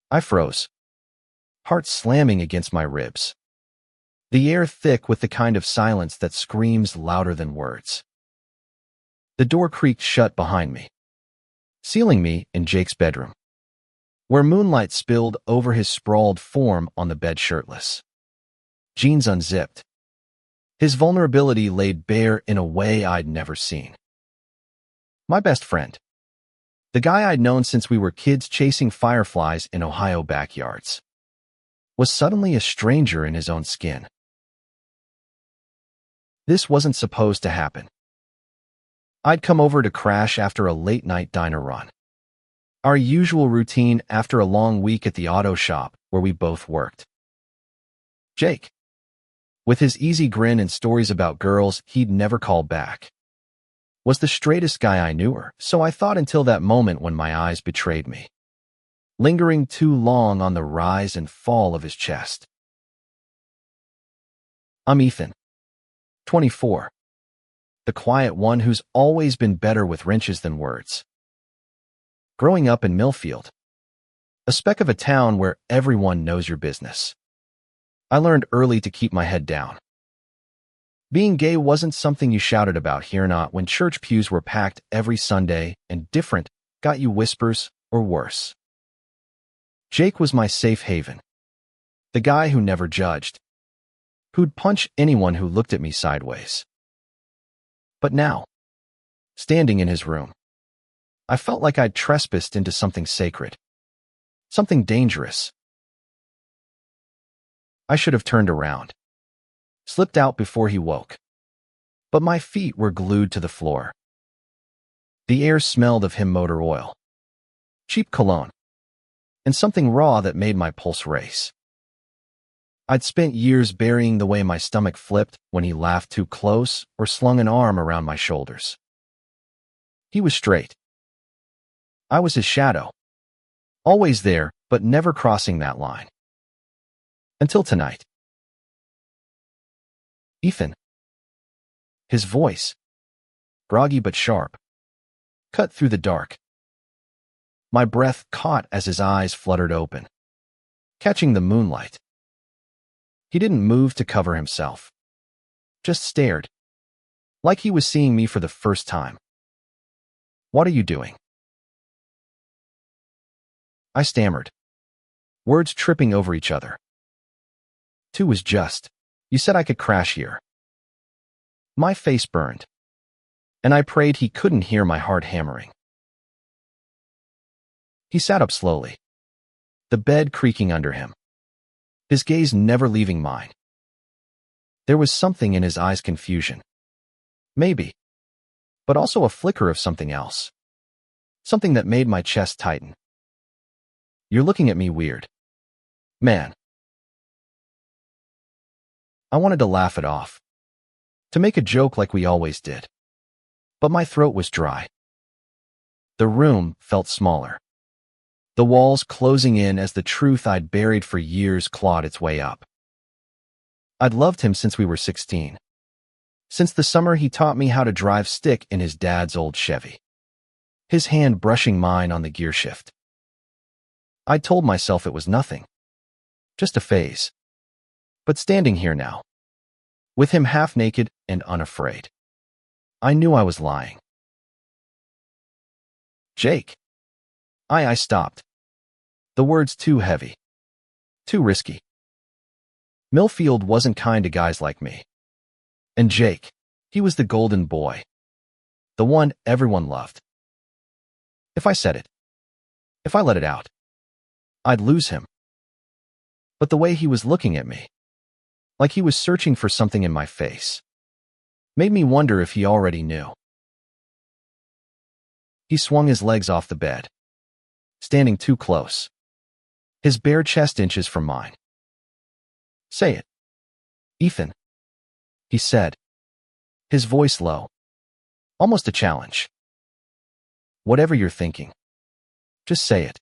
I froze, heart slamming against my ribs. The air thick with the kind of silence that screams louder than words. The door creaked shut behind me, sealing me in Jake's bedroom, where moonlight spilled over his sprawled form on the bed shirtless. Jeans unzipped. His vulnerability laid bare in a way I'd never seen. My best friend, the guy I'd known since we were kids chasing fireflies in Ohio backyards, was suddenly a stranger in his own skin. This wasn't supposed to happen. I'd come over to crash after a late-night diner run. Our usual routine after a long week at the auto shop where we both worked. Jake, with his easy grin and stories about girls he'd never call back, was the straightest guy I knew her, so I thought until that moment when my eyes betrayed me, lingering too long on the rise and fall of his chest. I'm Ethan, 24. The quiet one who's always been better with wrenches than words. Growing up in Millfield, a speck of a town where everyone knows your business, I learned early to keep my head down. Being gay wasn't something you shouted about here, not when church pews were packed every Sunday and different got you whispers or worse. Jake was my safe haven, the guy who never judged, who'd punch anyone who looked at me sideways. But now, standing in his room, I felt like I'd trespassed into something sacred, something dangerous. I should have turned around, slipped out before he woke, but my feet were glued to the floor. The air smelled of him motor oil, cheap cologne, and something raw that made my pulse race. I'd spent years burying the way my stomach flipped when he laughed too close or slung an arm around my shoulders. He was straight. I was his shadow, always there, but never crossing that line. Until tonight. Ethan. His voice, groggy but sharp, cut through the dark. My breath caught as his eyes fluttered open, catching the moonlight. He didn't move to cover himself, just stared, like he was seeing me for the first time. What are you doing? I stammered, words tripping over each other. Two was just, you said I could crash here. My face burned, and I prayed he couldn't hear my heart hammering. He sat up slowly, the bed creaking under him, his gaze never leaving mine. There was something in his eyes, confusion, maybe, but also a flicker of something else, something that made my chest tighten. You're looking at me weird, man. I wanted to laugh it off, to make a joke like we always did, but my throat was dry. The room felt smaller, the walls closing in as the truth I'd buried for years clawed its way up. I'd loved him since we were 16, since the summer he taught me how to drive stick in his dad's old Chevy, his hand brushing mine on the gear shift. I'd told myself it was nothing, just a phase. But standing here now, with him half naked and unafraid, I knew I was lying. Jake. I stopped. The words too heavy, too risky. Millfield wasn't kind to guys like me. And Jake, he was the golden boy, the one everyone loved. If I said it, if I let it out, I'd lose him. But the way he was looking at me, like he was searching for something in my face, made me wonder if he already knew. He swung his legs off the bed, standing too close, his bare chest inches from mine. Say it, Ethan, he said, his voice low, almost a challenge. Whatever you're thinking, just say it.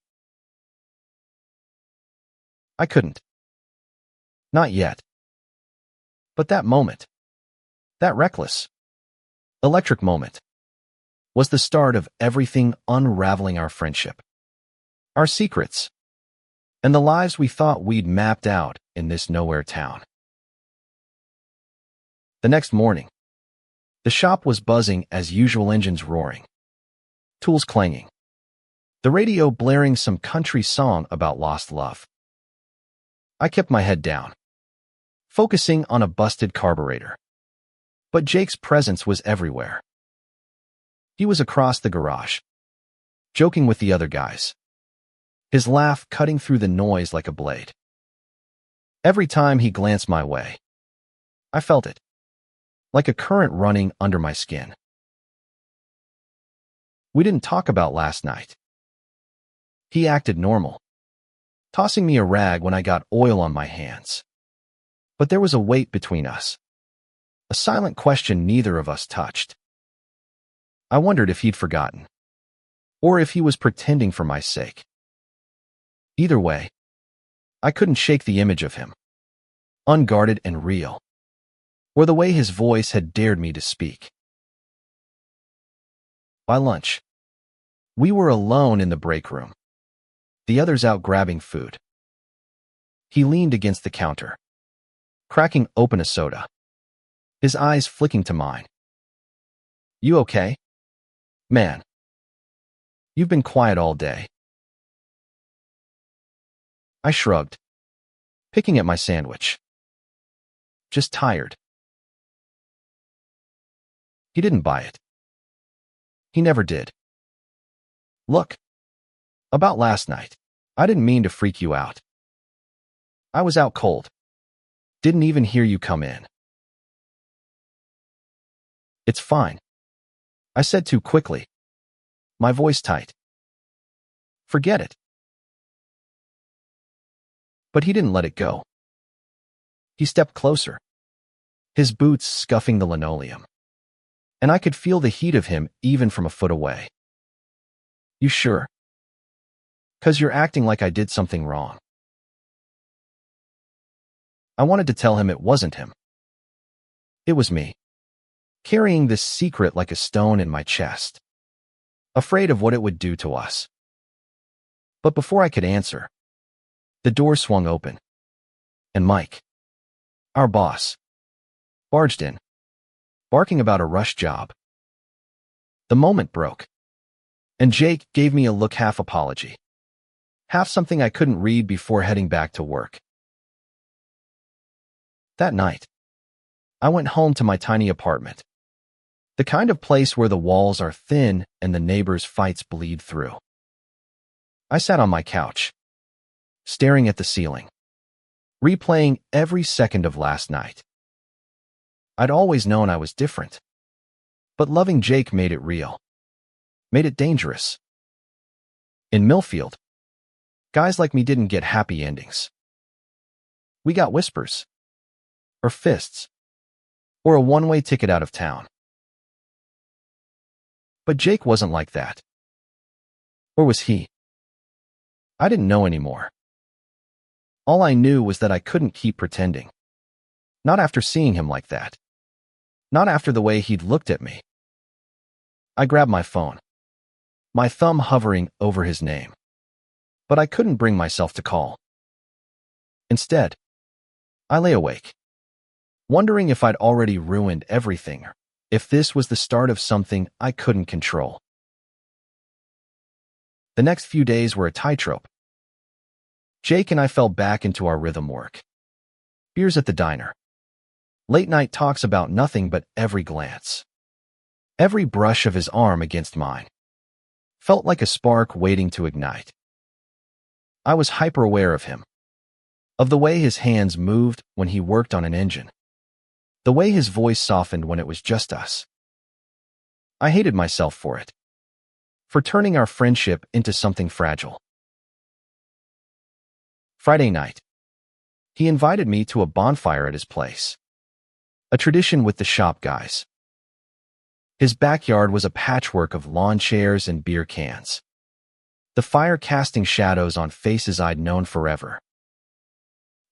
I couldn't. Not yet. But that moment, that reckless, electric moment, was the start of everything unraveling our friendship, our secrets, and the lives we thought we'd mapped out in this nowhere town. The next morning, the shop was buzzing as usual, engines roaring, tools clanging, the radio blaring some country song about lost love. I kept my head down, focusing on a busted carburetor. But Jake's presence was everywhere. He was across the garage, joking with the other guys, his laugh cutting through the noise like a blade. Every time he glanced my way, I felt it, like a current running under my skin. We didn't talk about last night. He acted normal, tossing me a rag when I got oil on my hands. But there was a weight between us, a silent question neither of us touched. I wondered if he'd forgotten, or if he was pretending for my sake. Either way, I couldn't shake the image of him, unguarded and real, or the way his voice had dared me to speak. By lunch, we were alone in the break room, the others out grabbing food. He leaned against the counter, cracking open a soda, his eyes flicking to mine. "You okay? Man, you've been quiet all day." I shrugged, picking at my sandwich. "Just tired." He didn't buy it. He never did. "Look, about last night, I didn't mean to freak you out. I was out cold. Didn't even hear you come in." "It's fine," I said too quickly, my voice tight. "Forget it." But he didn't let it go. He stepped closer, his boots scuffing the linoleum, and I could feel the heat of him even from a foot away. "You sure? 'Cause you're acting like I did something wrong." I wanted to tell him it wasn't him. It was me, carrying this secret like a stone in my chest, afraid of what it would do to us. But before I could answer, the door swung open, and Mike, our boss, barged in, barking about a rush job. The moment broke, and Jake gave me a look, half apology, half something I couldn't read before heading back to work. That night, I went home to my tiny apartment, the kind of place where the walls are thin and the neighbors' fights bleed through. I sat on my couch, staring at the ceiling, replaying every second of last night. I'd always known I was different, but loving Jake made it real, made it dangerous. In Millfield, guys like me didn't get happy endings. We got whispers, or fists, or a one-way ticket out of town. But Jake wasn't like that. Or was he? I didn't know anymore. All I knew was that I couldn't keep pretending. Not after seeing him like that. Not after the way he'd looked at me. I grabbed my phone, my thumb hovering over his name. But I couldn't bring myself to call. Instead, I lay awake, wondering if I'd already ruined everything, or if this was the start of something I couldn't control. The next few days were a tightrope. Jake and I fell back into our rhythm work. Beers at the diner. Late night talks about nothing but every glance. Every brush of his arm against mine felt like a spark waiting to ignite. I was hyper-aware of him, of the way his hands moved when he worked on an engine, the way his voice softened when it was just us. I hated myself for it, for turning our friendship into something fragile. Friday night, he invited me to a bonfire at his place, a tradition with the shop guys. His backyard was a patchwork of lawn chairs and beer cans, the fire casting shadows on faces I'd known forever.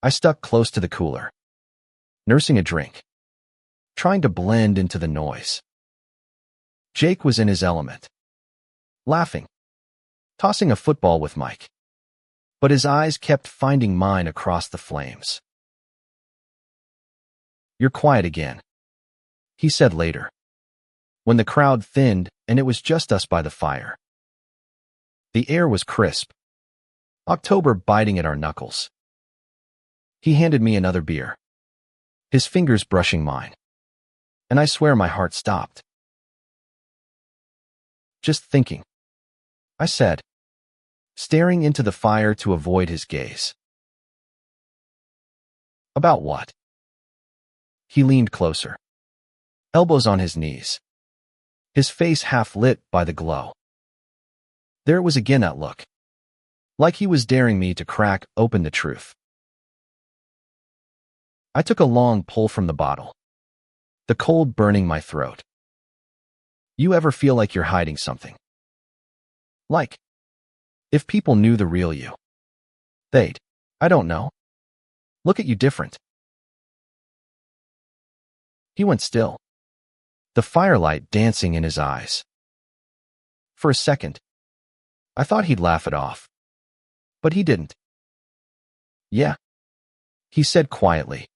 I stuck close to the cooler, nursing a drink, trying to blend into the noise. Jake was in his element, laughing, tossing a football with Mike. but his eyes kept finding mine across the flames. "You're quiet again," he said later, when the crowd thinned and it was just us by the fire. The air was crisp, October biting at our knuckles. He handed me another beer, his fingers brushing mine, and I swear my heart stopped. "Just thinking," I said, staring into the fire to avoid his gaze. "About what?" He leaned closer, elbows on his knees, his face half lit by the glow. There it was again, that look, like he was daring me to crack open the truth. I took a long pull from the bottle, the cold burning my throat. "You ever feel like you're hiding something? Like, if people knew the real you, they'd, I don't know, look at you different?" He went still, the firelight dancing in his eyes. For a second, I thought he'd laugh it off, but he didn't. "Yeah," he said quietly.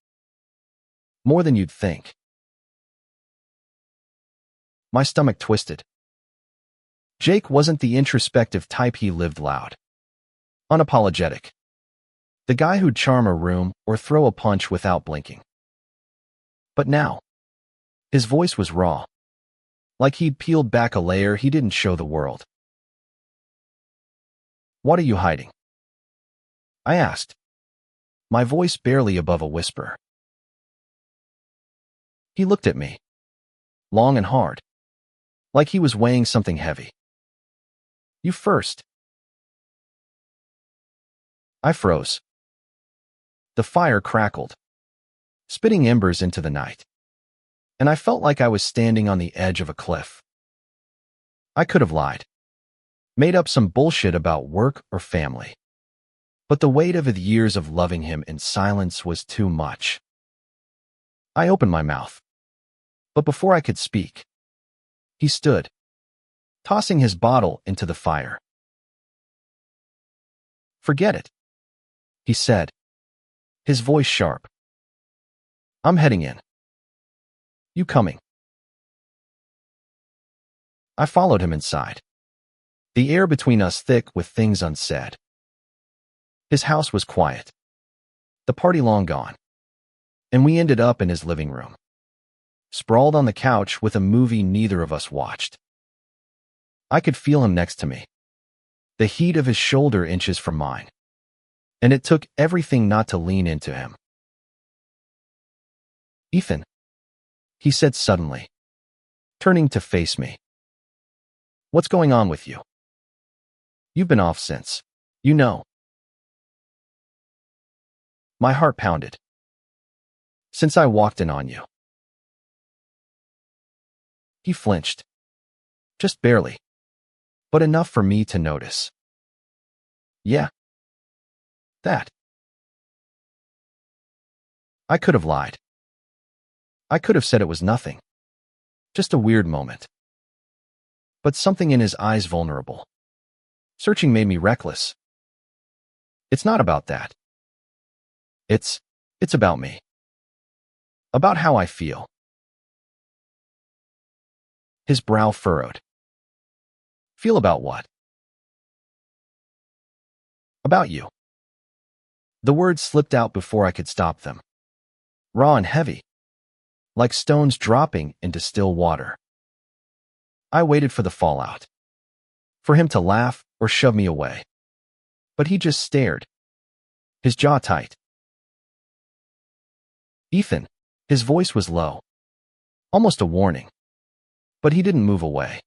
"More than you'd think." My stomach twisted. Jake wasn't the introspective type. He lived loud, unapologetic. The guy who'd charm a room or throw a punch without blinking. But now, his voice was raw, like he'd peeled back a layer he didn't show the world. "What are you hiding?" I asked, my voice barely above a whisper. He looked at me, long and hard, like he was weighing something heavy. "You first." I froze. The fire crackled, spitting embers into the night, and I felt like I was standing on the edge of a cliff. I could have lied, made up some bullshit about work or family, but the weight of the years of loving him in silence was too much. I opened my mouth, but before I could speak, he stood, tossing his bottle into the fire. "Forget it," he said, his voice sharp. "I'm heading in. You coming?" I followed him inside, the air between us thick with things unsaid. His house was quiet, the party long gone, and we ended up in his living room, sprawled on the couch with a movie neither of us watched. I could feel him next to me, the heat of his shoulder inches from mine, and it took everything not to lean into him. "Ethan," he said suddenly, turning to face me. "What's going on with you? You've been off since, you know." My heart pounded. "Since I walked in on you." He flinched. Just barely, but enough for me to notice. "Yeah. That." I could have lied. I could have said it was nothing, just a weird moment. But something in his eyes vulnerable, searching, made me reckless. "It's not about that. It's about me. About how I feel." His brow furrowed. "Feel about what?" "About you." The words slipped out before I could stop them, raw and heavy, like stones dropping into still water. I waited for the fallout, for him to laugh or shove me away. But he just stared, his jaw tight. "Ethan," his voice was low, almost a warning, but he didn't move away.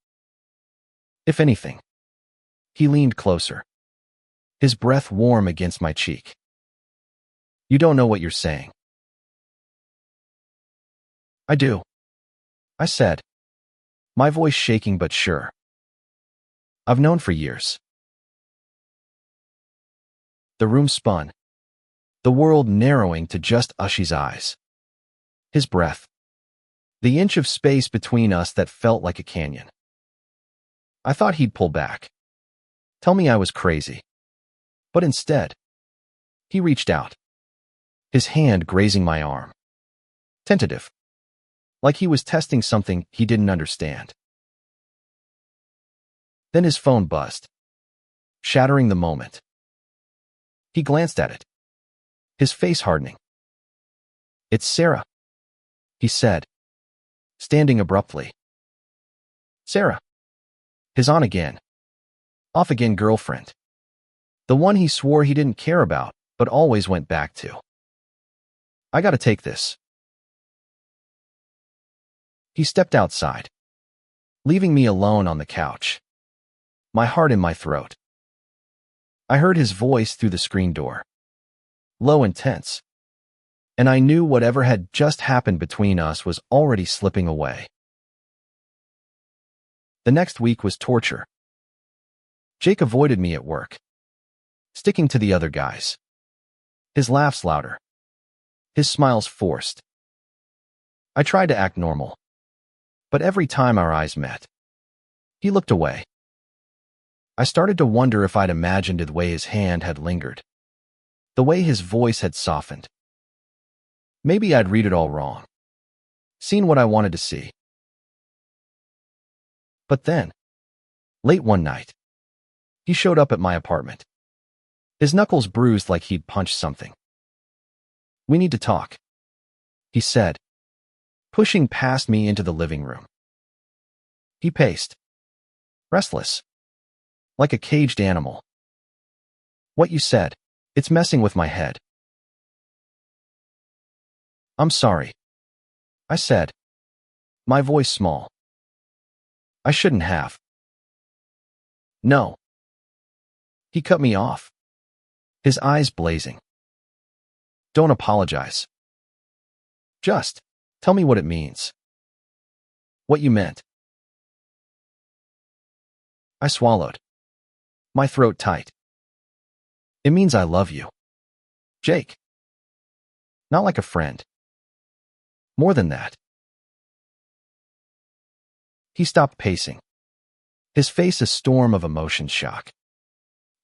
If anything, he leaned closer, his breath warm against my cheek. "You don't know what you're saying." "I do," I said, my voice shaking but sure. "I've known for years." The room spun, the world narrowing to just Ushy's eyes. His breath, the inch of space between us that felt like a canyon. I thought he'd pull back, tell me I was crazy, But instead, he reached out, his hand grazing my arm. Tentative, like he was testing something he didn't understand. Then his phone buzzed, shattering the moment. He glanced at it, his face hardening. "It's Sarah," he said, standing abruptly. Sarah, his on-again, off-again girlfriend. The one he swore he didn't care about, but always went back to. "I gotta take this." He stepped outside, leaving me alone on the couch, my heart in my throat. I heard his voice through the screen door, low and tense, and I knew whatever had just happened between us was already slipping away. The next week was torture. Jake avoided me at work, sticking to the other guys. His laughs louder, his smiles forced. I tried to act normal, but every time our eyes met, he looked away. I started to wonder if I'd imagined the way his hand had lingered, the way his voice had softened. Maybe I'd read it all wrong, seen what I wanted to see. But then, late one night, he showed up at my apartment, his knuckles bruised like he'd punched something. "We need to talk," he said, pushing past me into the living room. He paced, restless, like a caged animal. "What you said, it's messing with my head." "I'm sorry," I said, my voice small. "I shouldn't have." "No." He cut me off, his eyes blazing. "Don't apologize. Just tell me what it means. What you meant." I swallowed, my throat tight. "It means I love you, Jake. Not like a friend. More than that." He stopped pacing, his face a storm of emotion shock.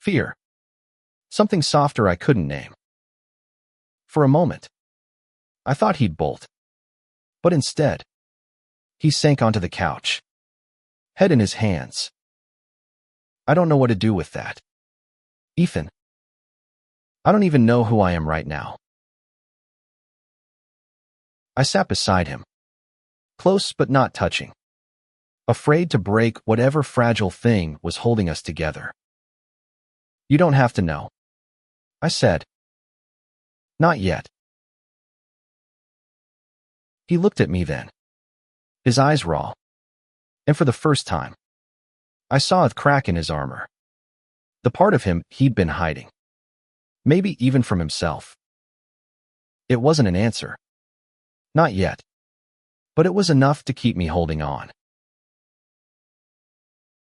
Fear. Something softer I couldn't name. For a moment, I thought he'd bolt. But instead, he sank onto the couch, head in his hands. "I don't know what to do with that, Ethan. I don't even know who I am right now." I sat beside him, close but not touching, afraid to break whatever fragile thing was holding us together. "You don't have to know," I said. "Not yet." He looked at me then, his eyes raw, and for the first time, I saw a crack in his armor, the part of him he'd been hiding, maybe even from himself. It wasn't an answer. Not yet. But it was enough to keep me holding on.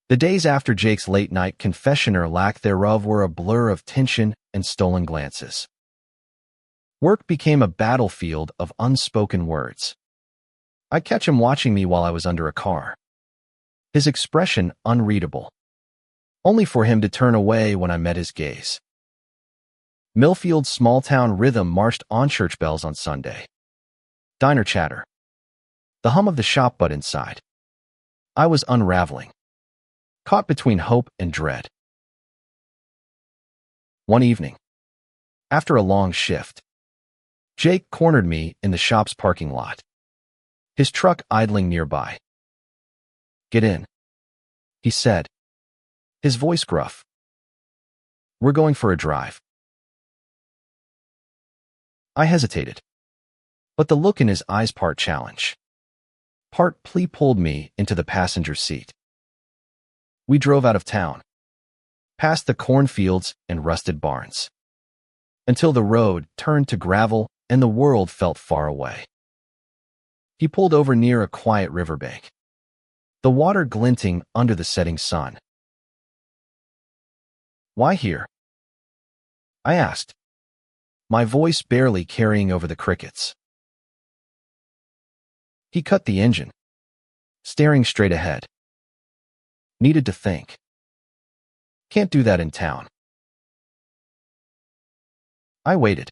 The days after Jake's late-night confession or lack thereof were a blur of tension and stolen glances. Work became a battlefield of unspoken words. I'd catch him watching me while I was under a car, his expression unreadable, only for him to turn away when I met his gaze. Millfield's small-town rhythm marched on church bells on Sunday. Diner chatter, the hum of the shop but inside. I was unraveling, caught between hope and dread. One evening, after a long shift, Jake cornered me in the shop's parking lot, his truck idling nearby. "Get in," he said, his voice gruff. "We're going for a drive." I hesitated, but the look in his eyes part challenge, part plea pulled me into the passenger seat. We drove out of town, past the cornfields and rusted barns, until the road turned to gravel and the world felt far away. He pulled over near a quiet riverbank, the water glinting under the setting sun. "Why here?" I asked, my voice barely carrying over the crickets. He cut the engine, staring straight ahead. "Needed to think. Can't do that in town." I waited,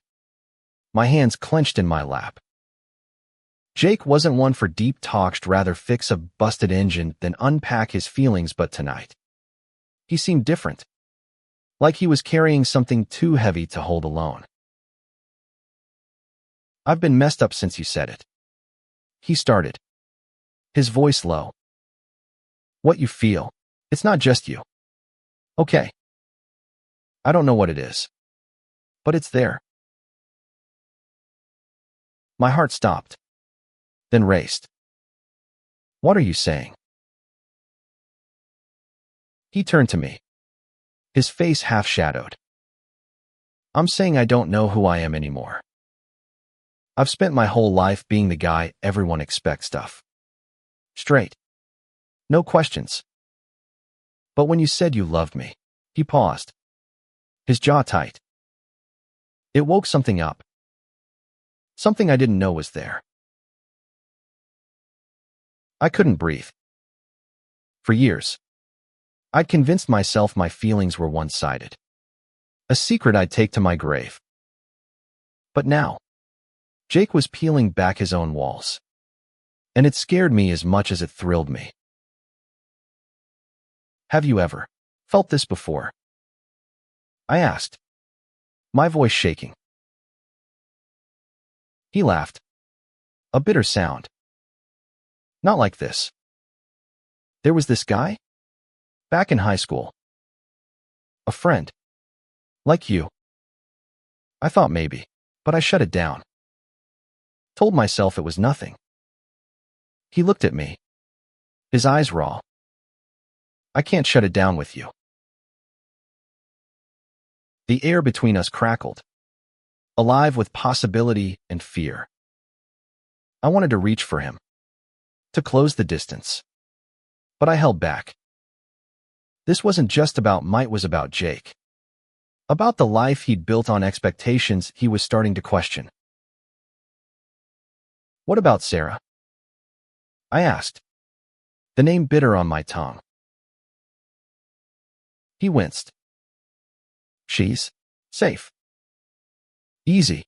my hands clenched in my lap. Jake wasn't one for deep talks, rather fix a busted engine than unpack his feelings, but tonight he seemed different, like he was carrying something too heavy to hold alone. I've been messed up since you said it, he started, his voice low. What you feel, it's not just you. Okay. I don't know what it is, but it's there. My heart stopped, then raced. What are you saying? He turned to me, his face half-shadowed. I'm saying I don't know who I am anymore. I've spent my whole life being the guy everyone expects stuff. Straight. No questions. But when you said you loved me, he paused, his jaw tight. It woke something up. Something I didn't know was there. I couldn't breathe. For years, I'd convinced myself my feelings were one-sided, a secret I'd take to my grave. But now, Jake was peeling back his own walls, and it scared me as much as it thrilled me. Have you ever felt this before? I asked, my voice shaking. He laughed, a bitter sound. Not like this. There was this guy, back in high school. A friend. Like you. I thought maybe, but I shut it down. Told myself it was nothing. He looked at me, his eyes raw. I can't shut it down with you. The air between us crackled, alive with possibility and fear. I wanted to reach for him, to close the distance. But I held back. This wasn't just about Might, was about Jake. About the life he'd built on expectations he was starting to question. What about Sarah? I asked, the name bitter on my tongue. He winced. She's safe. Easy.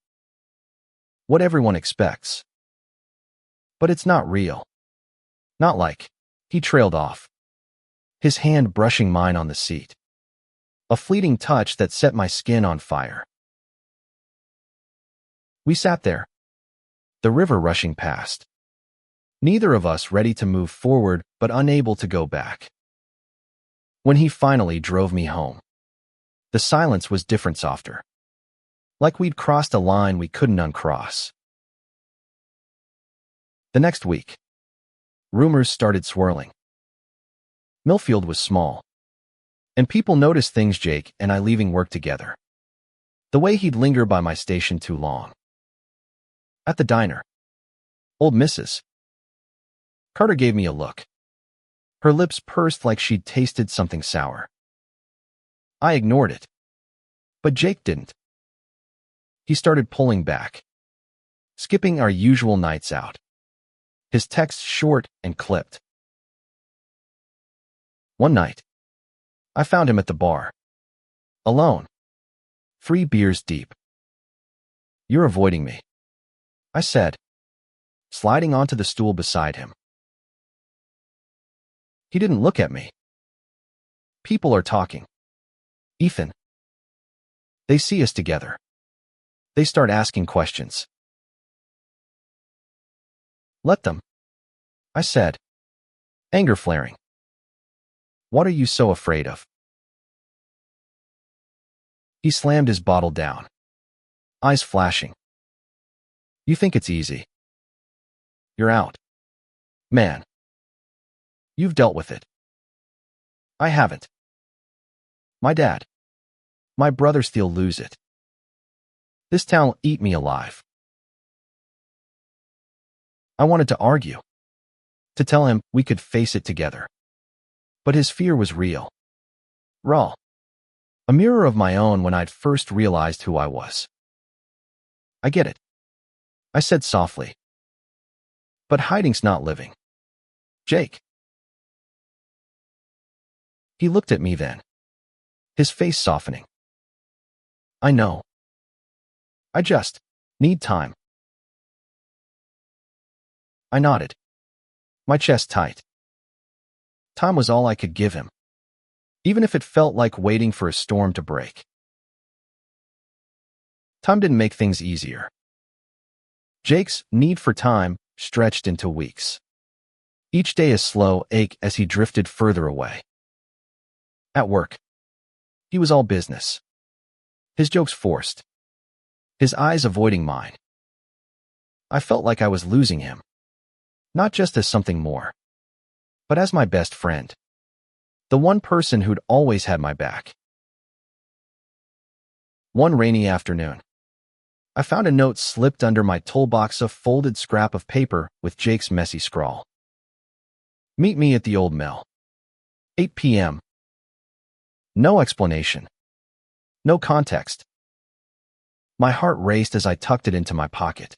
What everyone expects. But it's not real. Not like. He trailed off, his hand brushing mine on the seat. A fleeting touch that set my skin on fire. We sat there, the river rushing past. Neither of us ready to move forward, but unable to go back. When he finally drove me home, the silence was different, softer. Like we'd crossed a line we couldn't uncross. The next week, rumors started swirling. Millfield was small, and people noticed things, Jake and I leaving work together. The way he'd linger by my station too long. At the diner, old Mrs. Carter gave me a look. Her lips pursed like she'd tasted something sour. I ignored it, but Jake didn't. He started pulling back, skipping our usual nights out. His texts short and clipped. One night, I found him at the bar, alone, 3 beers deep. You're avoiding me, I said, sliding onto the stool beside him. He didn't look at me. People are talking. Ethan. They see us together. They start asking questions. Let them, I said, anger flaring. What are you so afraid of? He slammed his bottle down, eyes flashing. You think it's easy? You're out. Man. You've dealt with it. I haven't. My dad. My brother still lose it. This town will eat me alive. I wanted to argue, to tell him we could face it together. But his fear was real. Raw. A mirror of my own when I'd first realized who I was. I get it, I said softly. But hiding's not living. Jake. He looked at me then, his face softening. I know. I just need time. I nodded, my chest tight. Time was all I could give him, even if it felt like waiting for a storm to break. Time didn't make things easier. Jake's need for time stretched into weeks. Each day a slow ache as he drifted further away. At work, he was all business. His jokes forced, his eyes avoiding mine. I felt like I was losing him, not just as something more, but as my best friend, the one person who'd always had my back. One rainy afternoon, I found a note slipped under my toolbox, a folded scrap of paper with Jake's messy scrawl. Meet me at the old mill. 8 p.m. No explanation. No context. My heart raced as I tucked it into my pocket,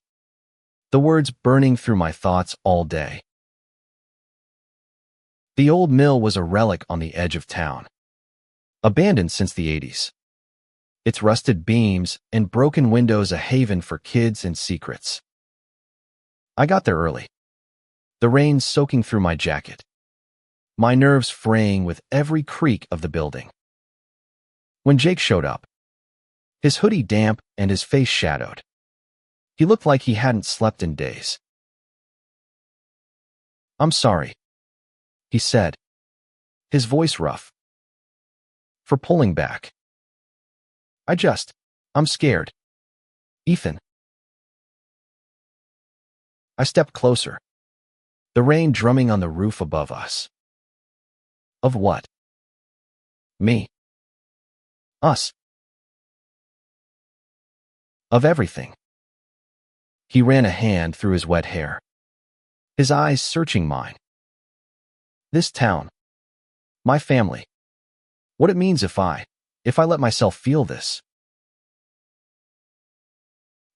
the words burning through my thoughts all day. The old mill was a relic on the edge of town, abandoned since the 80s. Its rusted beams and broken windows a haven for kids and secrets. I got there early, the rain soaking through my jacket, my nerves fraying with every creak of the building. When Jake showed up, his hoodie damp and his face shadowed, he looked like he hadn't slept in days. "I'm sorry," he said, his voice rough, "for pulling back. I'm scared. Ethan." I stepped closer, the rain drumming on the roof above us. Of what? Me. Us. Of everything. He ran a hand through his wet hair, his eyes searching mine. This town. My family. What it means if I let myself feel this.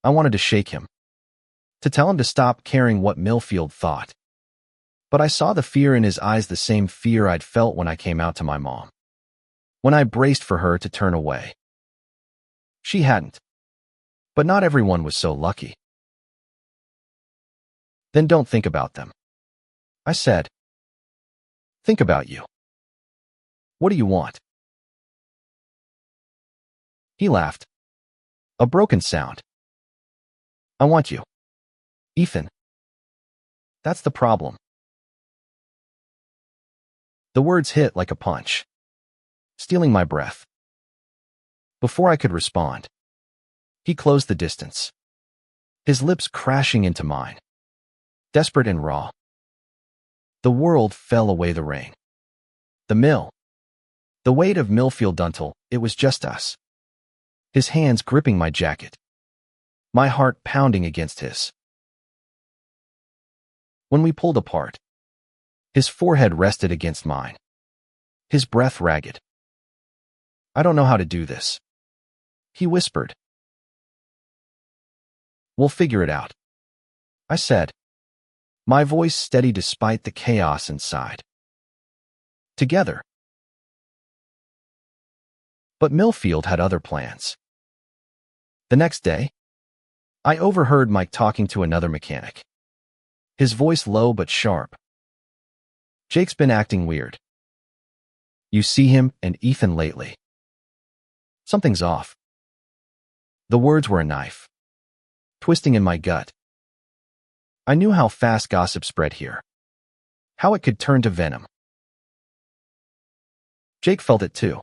I wanted to shake him, to tell him to stop caring what Millfield thought. But I saw the fear in his eyes, the same fear I'd felt when I came out to my mom, when I braced for her to turn away. She hadn't. But not everyone was so lucky. "Then don't think about them," I said. "Think about you. What do you want?" He laughed. A broken sound. "I want you, Ethan. That's the problem." The words hit like a punch, stealing my breath. Before I could respond, he closed the distance, his lips crashing into mine, desperate and raw. The world fell away the rain. The mill. The weight of Millfield until it was just us. His hands gripping my jacket, my heart pounding against his. When we pulled apart, his forehead rested against mine, his breath ragged. "I don't know how to do this," he whispered. "We'll figure it out," I said, my voice steady despite the chaos inside. "Together." But Millfield had other plans. The next day, I overheard Mike talking to another mechanic, his voice low but sharp. "Jake's been acting weird. You see him and Ethan lately. Something's off." The words were a knife, twisting in my gut. I knew how fast gossip spread here, how it could turn to venom. Jake felt it too.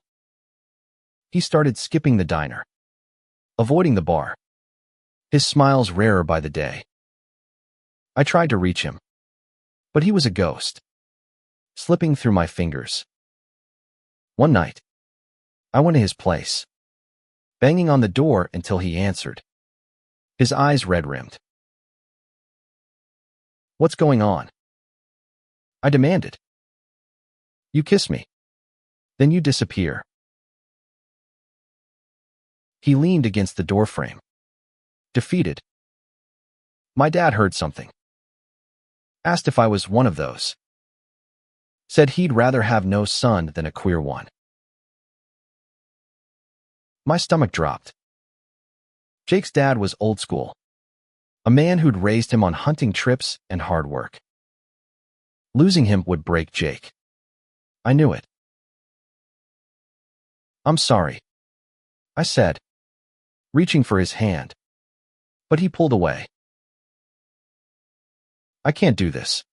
He started skipping the diner, avoiding the bar, his smiles rarer by the day. I tried to reach him, but he was a ghost, slipping through my fingers. One night, I went to his place, banging on the door until he answered, his eyes red-rimmed. "What's going on?" I demanded. "You kiss me, then you disappear." He leaned against the doorframe, defeated. "My dad heard something. Asked if I was one of those. Said he'd rather have no son than a queer one." My stomach dropped. Jake's dad was old school, a man who'd raised him on hunting trips and hard work. Losing him would break Jake. I knew it. "I'm sorry," I said, reaching for his hand, but he pulled away. "I can't do this,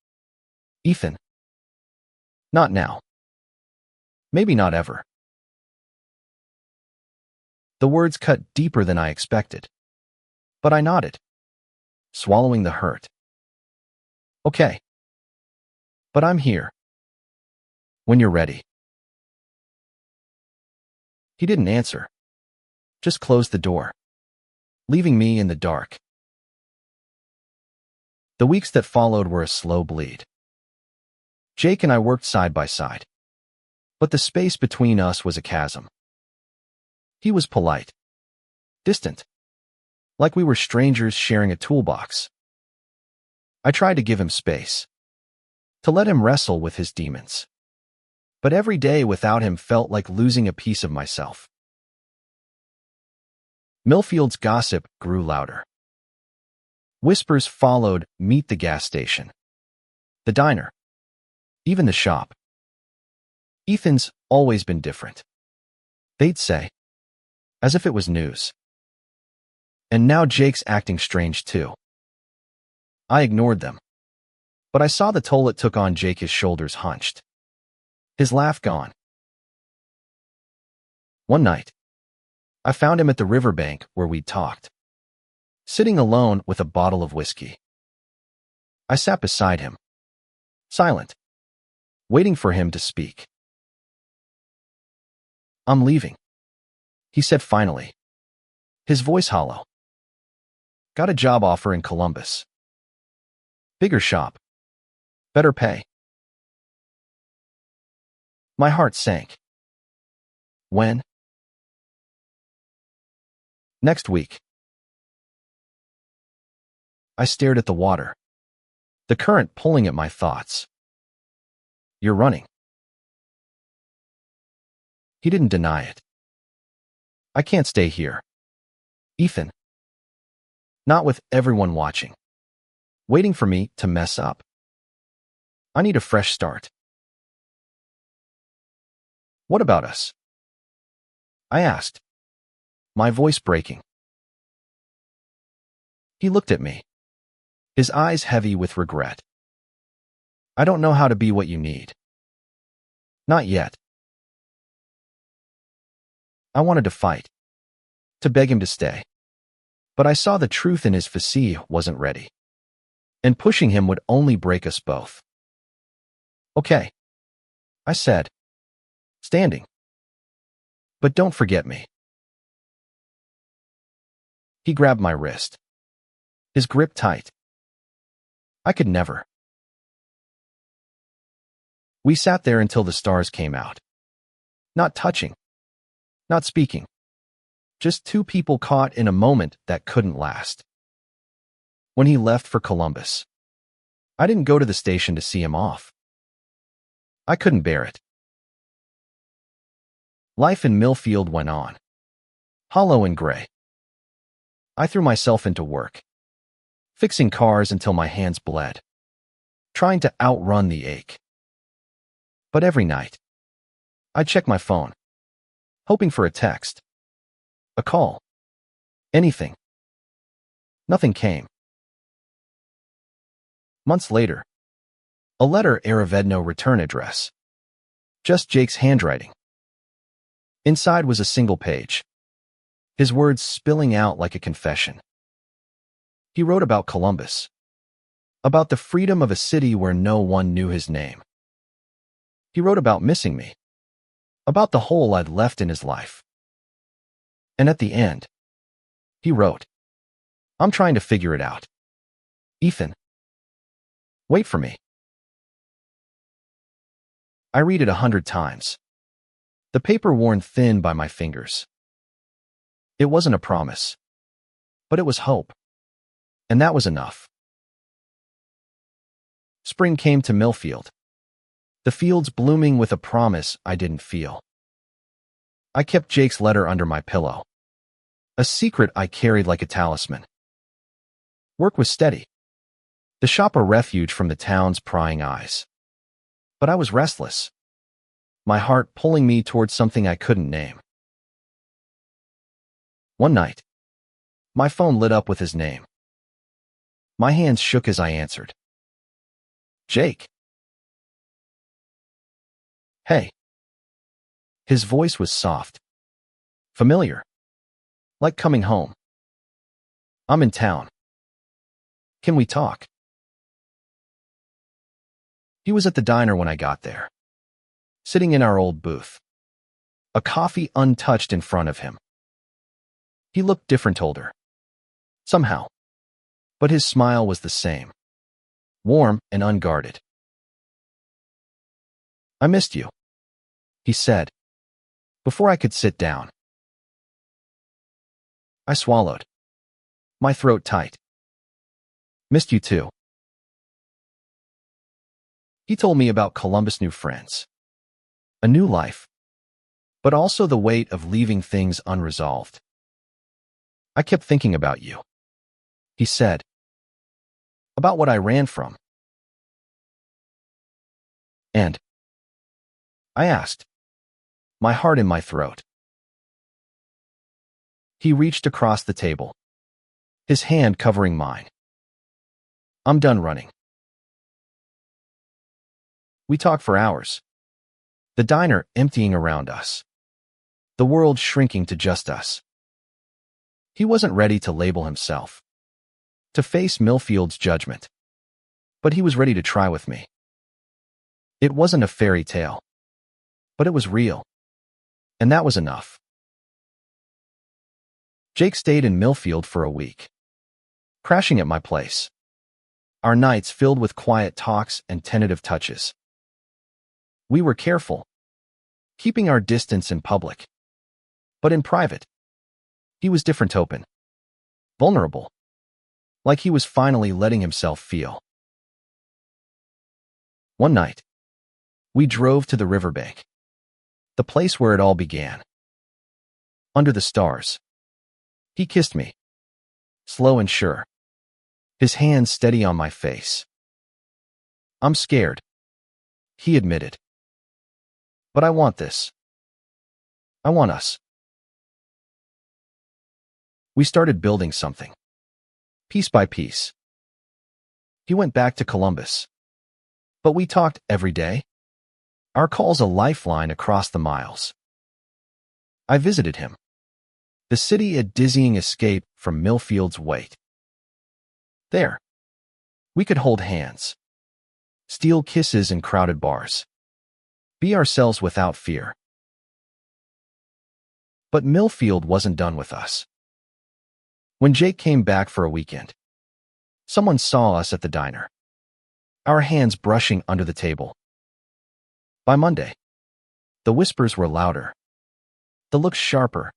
Ethan. Not now. Maybe not ever." The words cut deeper than I expected, but I nodded, swallowing the hurt. "Okay. But I'm here. When you're ready." He didn't answer, just closed the door, leaving me in the dark. The weeks that followed were a slow bleed. Jake and I worked side by side, but the space between us was a chasm. He was polite, distant, like we were strangers sharing a toolbox. I tried to give him space, to let him wrestle with his demons. But every day without him felt like losing a piece of myself. Millfield's gossip grew louder. Whispers followed meet the gas station, the diner, even the shop. "Ethan's always been different," they'd say, as if it was news. "And now Jake's acting strange too." I ignored them, but I saw the toll it took on Jake, his shoulders hunched, his laugh gone. One night, I found him at the riverbank where we'd talked, sitting alone with a bottle of whiskey. I sat beside him, silent, waiting for him to speak. "I'm leaving," he said finally, his voice hollow. "Got a job offer in Columbus. Bigger shop. Better pay." My heart sank. "When?" "Next week." I stared at the water, the current pulling at my thoughts. "You're running." He didn't deny it. "I can't stay here, Ethan. Not with everyone watching, waiting for me to mess up. I need a fresh start." "What about us?" I asked, my voice breaking. He looked at me, his eyes heavy with regret. "I don't know how to be what you need. Not yet." I wanted to fight, to beg him to stay. But I saw the truth in his physique wasn't ready, and pushing him would only break us both. "Okay," I said, standing. "But don't forget me." He grabbed my wrist, his grip tight. I could never. We sat there until the stars came out. Not touching, not speaking. Just two people caught in a moment that couldn't last. When he left for Columbus, I didn't go to the station to see him off. I couldn't bear it. Life in Millfield went on, hollow and gray. I threw myself into work, fixing cars until my hands bled, trying to outrun the ache. But every night, I'd check my phone, hoping for a text, a call, anything. Nothing came. Months later, a letter Aravedno return address. Just Jake's handwriting. Inside was a single page, his words spilling out like a confession. He wrote about Columbus, about the freedom of a city where no one knew his name. He wrote about missing me, about the hole I'd left in his life. And at the end, he wrote, "I'm trying to figure it out. Ethan, wait for me." I read it 100 times, the paper worn thin by my fingers. It wasn't a promise, but it was hope, and that was enough. Spring came to Millfield, the fields blooming with a promise I didn't feel. I kept Jake's letter under my pillow, a secret I carried like a talisman. Work was steady. The shop a refuge from the town's prying eyes. But I was restless, my heart pulling me towards something I couldn't name. One night, my phone lit up with his name. My hands shook as I answered. Jake. Hey. His voice was soft, familiar, like coming home. I'm in town. Can we talk? He was at the diner when I got there, sitting in our old booth, a coffee untouched in front of him. He looked different older, somehow, but his smile was the same, warm and unguarded. I missed you, he said, before I could sit down. I swallowed, my throat tight. Missed you too. He told me about Columbus' new friends, a new life, but also the weight of leaving things unresolved. I kept thinking about you, he said, about what I ran from. And I asked, my heart in my throat. He reached across the table, his hand covering mine. I'm done running. We talked for hours, the diner emptying around us, the world shrinking to just us. He wasn't ready to label himself, to face Millfield's judgment, but he was ready to try with me. It wasn't a fairy tale, but it was real, and that was enough. Jake stayed in Millfield for a week, crashing at my place, our nights filled with quiet talks and tentative touches. We were careful, keeping our distance in public, but in private, he was different, open, vulnerable, like he was finally letting himself feel. One night, we drove to the riverbank, the place where it all began. Under the stars, he kissed me, slow and sure, his hand steady on my face. I'm scared, he admitted. But I want this. I want us. We started building something, piece by piece. He went back to Columbus, but we talked every day, our calls a lifeline across the miles. I visited him, the city a dizzying escape from Millfield's weight. There, we could hold hands, steal kisses in crowded bars, be ourselves without fear. But Millfield wasn't done with us. When Jake came back for a weekend, someone saw us at the diner, our hands brushing under the table. By Monday, the whispers were louder, the looks sharper.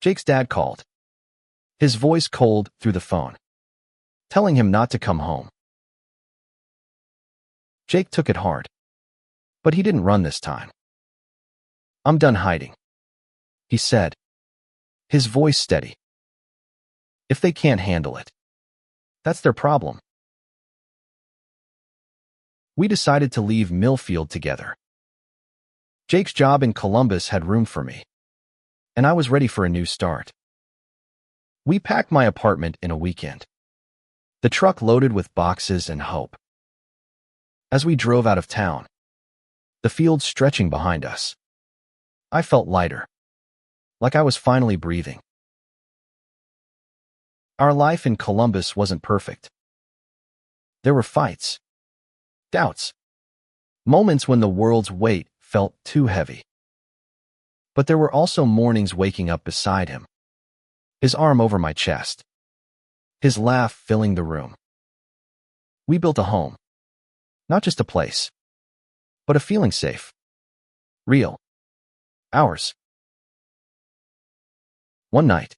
Jake's dad called, his voice cold through the phone, telling him not to come home. Jake took it hard, but he didn't run this time. I'm done hiding, he said, his voice steady. If they can't handle it, that's their problem. We decided to leave Millfield together. Jake's job in Columbus had room for me, and I was ready for a new start. We packed my apartment in a weekend, the truck loaded with boxes and hope. As we drove out of town, the fields stretching behind us, I felt lighter, like I was finally breathing. Our life in Columbus wasn't perfect. There were fights, doubts, moments when the world's weight felt too heavy. But there were also mornings waking up beside him, his arm over my chest, his laugh filling the room. We built a home, not just a place, but a feeling safe, real, ours. One night,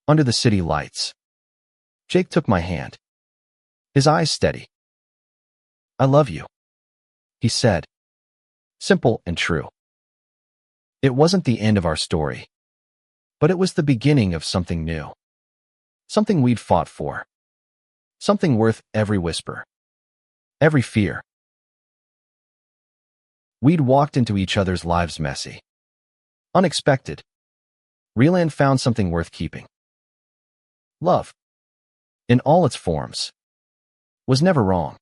under the city lights, Jake took my hand, his eyes steady. I love you, he said, simple and true. It wasn't the end of our story, But it was the beginning of something new. Something we'd fought for. Something worth every whisper. Every fear. We'd walked into each other's lives messy. Unexpected. Real and found something worth keeping. Love, in all its forms, was never wrong.